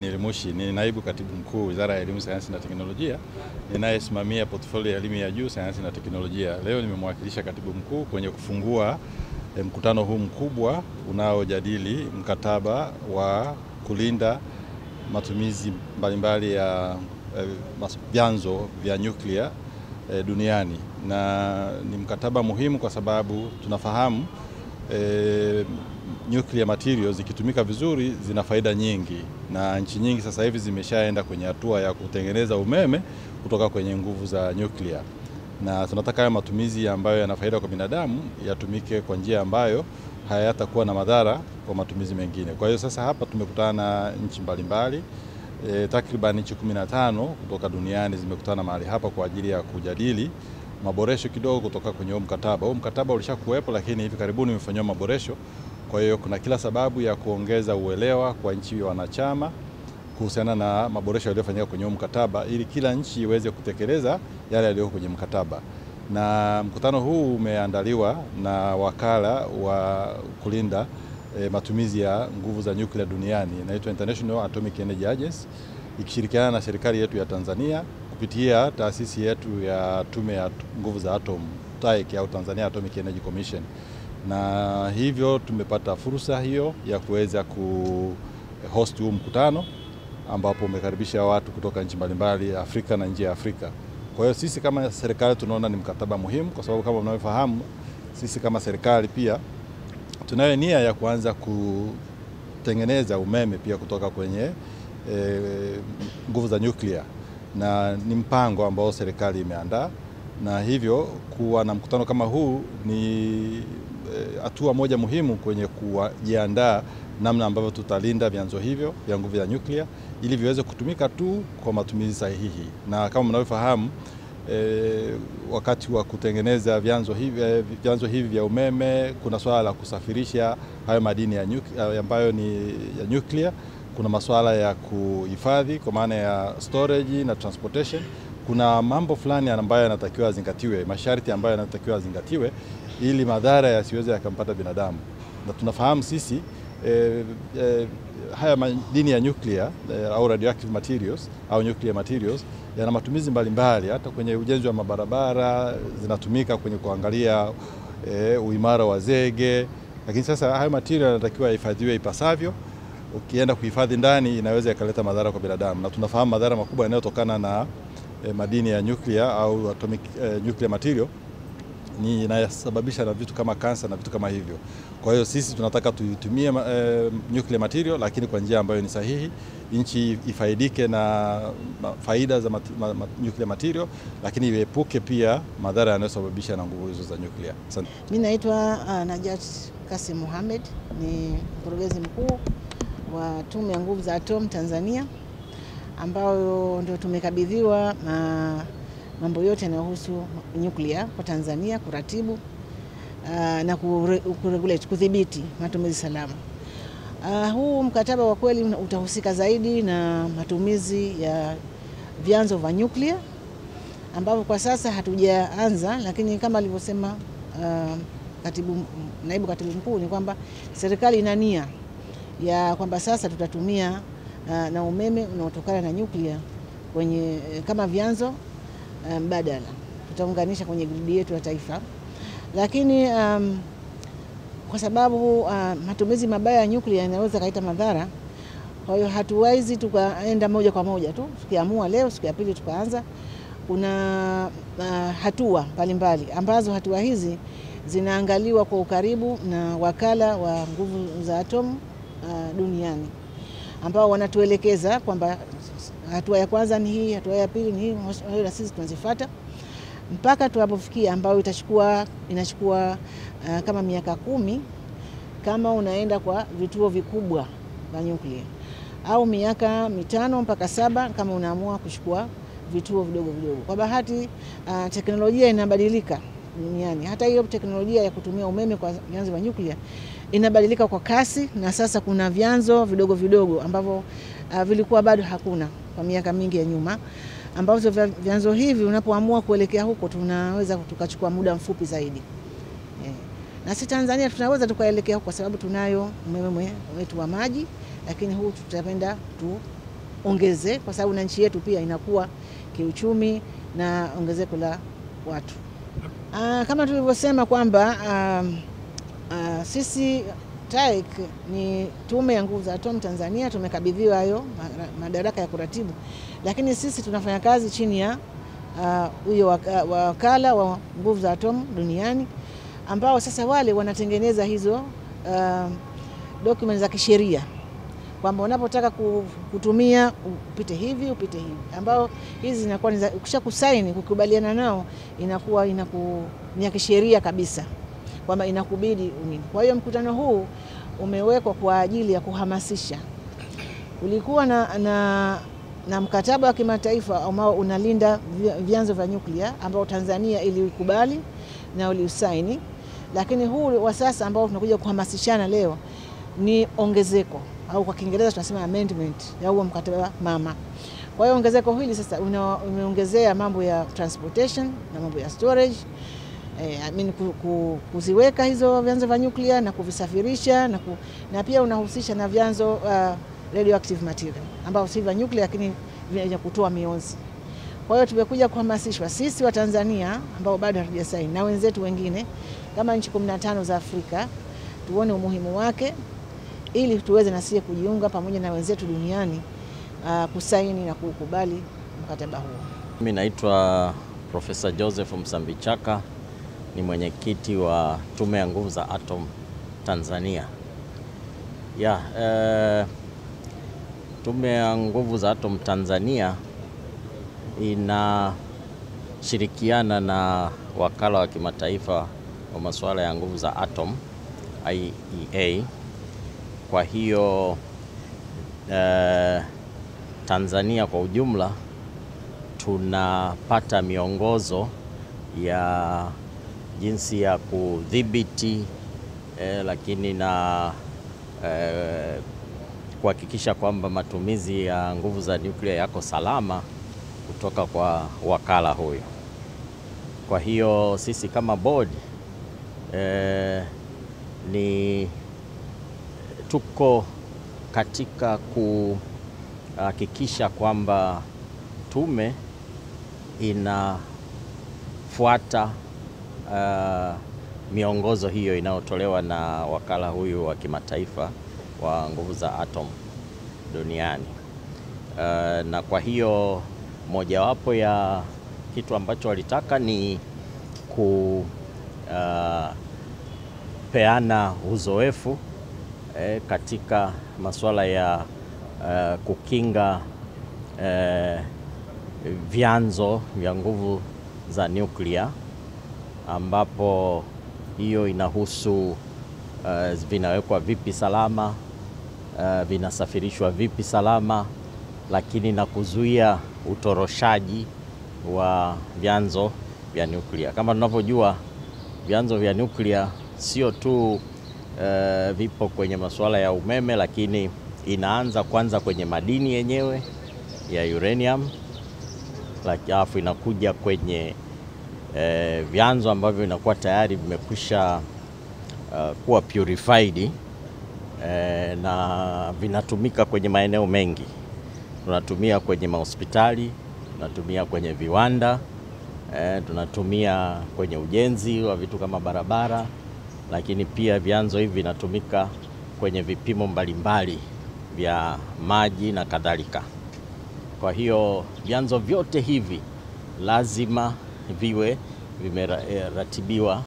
Nilimushi ni naibu katibu mkuu Wizara ya Elimu, Sayansi na Teknolojia, ninayesimamia portfolio ya elimu ya juu, sayansi na teknolojia. Leo nimemwakilisha katibu mkuu kwenye kufungua mkutano huu mkubwa unaojadili mkataba wa kulinda matumizi mbalimbali ya vyanzo vya nyuklia duniani. Na ni mkataba muhimu kwa sababu tunafahamu nuclear materials zikitumika vizuri zina faida nyingi, na nchi nyingi sasa hivi zimeshaenda kwenye hatua ya kutengeneza umeme kutoka kwenye nguvu za nyuklia, na tunataka haya matumizi ambayo yana faida kwa binadamu yatumike kwa njia ambayo hayatakuwa na madhara kwa matumizi mengine. Kwa hiyo sasa hapa tumekutana na nchi mbalimbali, takriban nchi 15 kutoka duniani zimekutana mahali hapa kwa ajili ya kujadili maboresho kidogo kutoka kwenye mkataba. Mkataba ulishakuwepo, lakini hivi karibuni umefanywa maboresho. Kwa hiyo kuna kila sababu ya kuongeza uelewa kwa nchi wanachama kuhusiana na maboresho yaliyofanyika kwenye mkataba ili kila nchi iweze kutekeleza yale yaliyo kwenye mkataba. Na mkutano huu umeandaliwa na wakala wa kulinda matumizi ya nguvu za nyuklia duniani, inaitwa International Atomic Energy Agency, ikishirikiana na serikali yetu ya Tanzania kupitia taasisi yetu ya tume ya nguvu za atom TAEC au Tanzania Atomic Energy Commission. Na hivyo tumepata fursa hiyo ya kuweza kuhost huu mkutano ambapo umekaribisha watu kutoka nchi mbalimbali Afrika na nje ya Afrika. Kwa hiyo sisi kama serikali tunaona ni mkataba muhimu kwa sababu kama mnavyofahamu sisi kama serikali pia tunayo nia ya kuanza kutengeneza umeme pia kutoka kwenye nguvu za nyuklia, na ni mpango ambao serikali imeandaa, na hivyo kuwa na mkutano kama huu ni hatua moja muhimu kwenye kujiandaa namna ambavyo tutalinda vyanzo hivyo vya nguvu ya nyuklia ili viweze kutumika tu kwa matumizi sahihi. Na kama mnavyofahamu wakati wa kutengeneza vyanzo hivi vya umeme kuna swala la kusafirisha hayo madini ambayo ni ya nyuklia, kuna masuala ya kuhifadhi kwa maana ya storage na transportation. Kuna mambo fulani ambayo yanatakiwa zingatiwe, masharti ambayo yanatakiwa zingatiwe ili madhara yasiweze yakampata binadamu. Na tunafahamu sisi haya madini ya nyuklia au radioactive materials au nuclear materials yana matumizi mbalimbali, hata kwenye ujenzi wa mabarabara zinatumika kwenye kuangalia uimara wa zege. Lakini sasa haya material yanatakiwa yahifadhiwe ipasavyo. Ukienda kuhifadhi ndani inaweza ikaleta madhara kwa binadamu, na tunafahamu madhara makubwa yanayotokana na madini ya nyuklia au atomic nuclear material ni inayosababisha na vitu kama kansa na vitu kama hivyo. Kwa hiyo sisi tunataka tuitumie nuclear material lakini kwa njia ambayo ni sahihi, nchi ifaidike na faida za nuclear material, lakini iepuke pia madhara yanayosababisha na nguvu hizo za nyuklia. Mimi naitwa Najat Kasim Mohamed, ni mkurugenzi mkuu wa Tume ya Nguvu za Atom Tanzania, ambao ndio tumekabidhiwa mambo yote yanayohusu nyuklia kwa Tanzania, kuratibu na kuregulate, kudhibiti matumizi salama. Huu mkataba wa kweli utahusika zaidi na matumizi ya vyanzo vya nyuklia ambavyo kwa sasa hatujaanza, lakini kama alivyosema naibu katibu mkuu ni kwamba serikali ina nia ya kwamba sasa tutatumia na umeme unaotokana na nyuklia kwenye kama vyanzo mbadala, tutaunganisha kwenye gridi yetu ya taifa. Lakini kwa sababu matumizi mabaya ya nyuklia yanaweza kuleta madhara, kwa hiyo hatuwezi tukaenda moja kwa moja tu tukiamua leo siku ya pili tukaanza. Kuna hatua mbalimbali ambazo hatua hizi zinaangaliwa kwa ukaribu na wakala wa nguvu za atomu duniani, ambao wanatuelekeza kwamba hatua ya kwanza ni hii, hatua ya pili ni hii, na sisi tunazifuata mpaka tunapofikia ambao inachukua kama miaka 10 kama unaenda kwa vituo vikubwa vya nyuklia, au miaka 5 mpaka 7 kama unaamua kuchukua vituo vidogo vidogo. Kwa bahati teknolojia inabadilika duniani. Hata hiyo teknolojia ya kutumia umeme kwa vyanzo vya nyuklia inabadilika kwa kasi, na sasa kuna vyanzo vidogo vidogo ambavyo vilikuwa bado hakuna kwa miaka mingi ya nyuma, ambavyo vyanzo hivi unapoamua kuelekea huko tunaweza tukachukua muda mfupi zaidi. Na sisi Tanzania tunaweza tukaelekea huko kwa sababu tunayo umeme wetu wa maji, lakini huu tutapenda tuongeze, kwa sababu na nchi yetu pia inakuwa kiuchumi na ongezeko la watu. Kama tulivyosema kwamba sisi TAEC ni Tume ya Nguvu za Atomu Tanzania, tumekabidhiwa hayo madaraka ya kuratibu, lakini sisi tunafanya kazi chini ya huyo wakala wa nguvu za atomu duniani, ambao sasa wale wanatengeneza hizo documents za kisheria, kwamba unapotaka kutumia upite hivi, ambao hizi zinakuwa ukisha kusaini kukubaliana nao inakuwa ni ya kisheria kabisa, kwamba inakubidi nini. Kwa hiyo mkutano huu umewekwa kwa ajili ya kuhamasisha. Ulikuwa na mkataba wa kimataifa ambao unalinda vyanzo vya nyuklia ambao Tanzania ilikubali na uliusaini, lakini huu wa sasa ambao tunakuja kuhamasishana leo ni ongezeko, au kwa Kiingereza tunasema amendment ya huo mkataba mama. Kwa hiyo ongezeko hili sasa umeongezea mambo ya transportation na mambo ya storage, kuziweka hizo vyanzo vya nyuklia na kuvisafirisha na pia unahusisha na vyanzo radioactive material ambao si vya nyuklia lakini vya kutoa mionzi. Kwa hiyo tumekuja kuhamasishwa sisi wa Tanzania ambao bado hatujasaini na wenzetu wengine kama nchi 15 za Afrika tuone umuhimu wake, ili tuweze na sisi kujiunga pamoja na wenzetu duniani kusaini na kukubali mkataba huo. Mimi naitwa Profesa Joseph Msambichaka, ni mwenyekiti wa Tume ya Nguvu za Atom Tanzania. Tume ya Nguvu za Atom Tanzania inashirikiana na wakala wa kimataifa wa masuala ya nguvu za atom IAEA. Kwa hiyo Tanzania kwa ujumla tunapata miongozo ya jinsi ya kudhibiti lakini na kuhakikisha kwamba matumizi ya nguvu za nyuklia yako salama kutoka kwa wakala huyo. Kwa hiyo sisi kama board ni tuko katika kuhakikisha kwamba tume inafuata miongozo hiyo inayotolewa na wakala huyu wa kimataifa wa nguvu za atom duniani. Na kwa hiyo mojawapo ya kitu ambacho walitaka ni kupeana uzoefu katika masuala ya kukinga vyanzo vya nguvu za nyuklia, ambapo hiyo inahusu vinawekwa vipi salama, vinasafirishwa vipi salama, lakini na kuzuia utoroshaji wa vyanzo vya nyuklia. Kama tunavyojua, vyanzo vya nyuklia sio tu vipo kwenye masuala ya umeme, lakini inaanza kwanza kwenye madini yenyewe ya uranium, alafu inakuja kwenye vyanzo ambavyo inakuwa tayari vimekwisha kuwa purified na vinatumika kwenye maeneo mengi. Tunatumia kwenye mahospitali, tunatumia kwenye viwanda, tunatumia kwenye ujenzi wa vitu kama barabara, lakini pia vyanzo hivi vinatumika kwenye vipimo mbalimbali vya maji na kadhalika. Kwa hiyo vyanzo vyote hivi lazima viwe vimeratibiwa